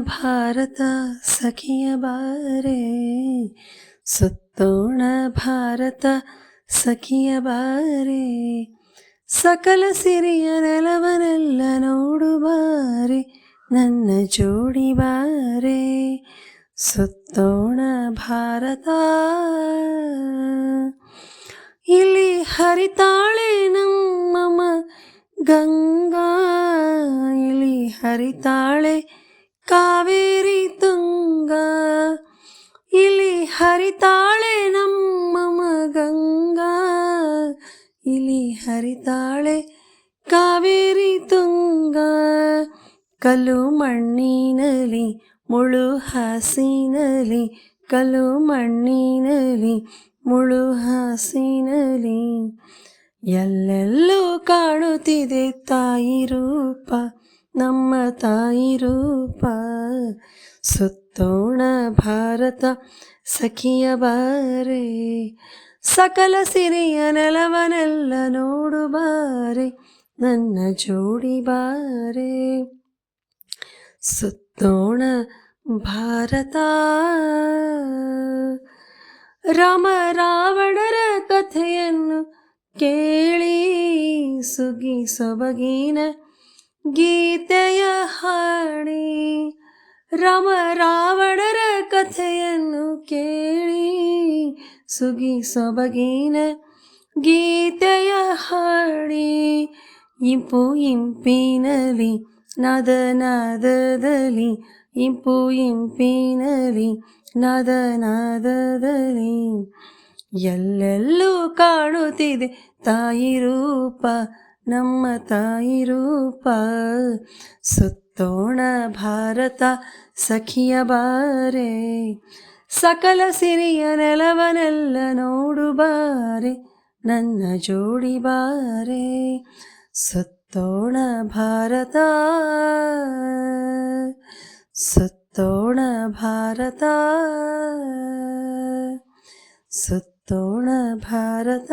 ಭಾರತ ಸಖಿಯ ಬಾರೆ, ಸುತ್ತೋಣ ಭಾರತ ಸಖಿಯ ಬಾರೆ, ಸಕಲ ಸಿರಿಯ ನೆಲವನೆಲ್ಲ ನೋಡು ಬಾರೆ, ನನ್ನ ಜೋಡಿ ಬಾರೆ, ಸುತ್ತೋಣ ಭಾರತ. ಇಲ್ಲಿ ಹರಿತಾಳೆ ನಮ್ಮಮ್ಮ ಗಂಗಾ, ಇಲ್ಲಿ ಹರಿತಾಳೆ ಕಾವೇರಿ ತುಂಗಾ, ಇಲ್ಲಿ ಹರಿತಾಳೆ ನಮ್ಮಮ್ಮ ಗಂಗಾ, ಇಲ್ಲಿ ಹರಿತಾಳೆ ಕಾವೇರಿ ತುಂಗಾ. ಕಲ್ಲು ಮಣ್ಣಿನಲಿ ಮುಳು ಹಸಿನಲಿ, ಕಲ್ಲು ಮಣ್ಣಿನಲಿ ಮುಳು ಹಸಿನಲಿ, ಎಲ್ಲೆಲ್ಲೂ ಕಾಣುತ್ತಿದೆ ತಾಯಿ ರೂಪ, ನಮ್ಮ ತಾಯಿ ರೂಪ. ಸುತ್ತೋಣ ಭಾರತ ಸಖಿಯ ಬಾರೆ, ಸಕಲ ಸಿರಿಯ ನೆಲವನೆಲ್ಲ ನೋಡು ಬಾರೆ, ನನ್ನ ಜೋಡಿ ಬಾರೆ, ಸುತ್ತೋಣ ಭಾರತ. ರಾಮ ರಾವಣರ ಕಥೆಯನ್ನು ಕೇಳಿ ಸುಗಿ ಸೊಬಗಿನ ಗೀತೆಯ ಹಾಡಿ, ರಾಮ ರಾವಣರ ಕಥೆಯನ್ನು ಕೇಳಿ ಸುಗಿ ಸೊಬಗಿನ ಗೀತೆಯ ಹಾಡಿ, ಇಂಪು ಇಂಪಿನಲಿ ನಾದ ನಾದದಲ್ಲಿ, ಇಂಪು ಇಂಪಿನಲಿ ನಾದ ನಾದದಲ್ಲಿ, ಎಲ್ಲೆಲ್ಲೂ ಕಾಣುತ್ತಿದೆ ತಾಯಿ ರೂಪ, ನಮ್ಮ ತಾಯಿ ರೂಪ. ಸುತ್ತೋಣ ಭಾರತ ಸಖಿಯ ಬಾರೆ, ಸಕಲ ಸಿರಿಯ ನೆಲವನೆಲ್ಲ ನೋಡು ಬಾರೆ, ನನ್ನ ಜೋಡಿ ಬಾರೆ, ಸುತ್ತೋಣ ಭಾರತ, ಸುತ್ತೋಣ ಭಾರತ, ಸುತ್ತೋಣ ಭಾರತ.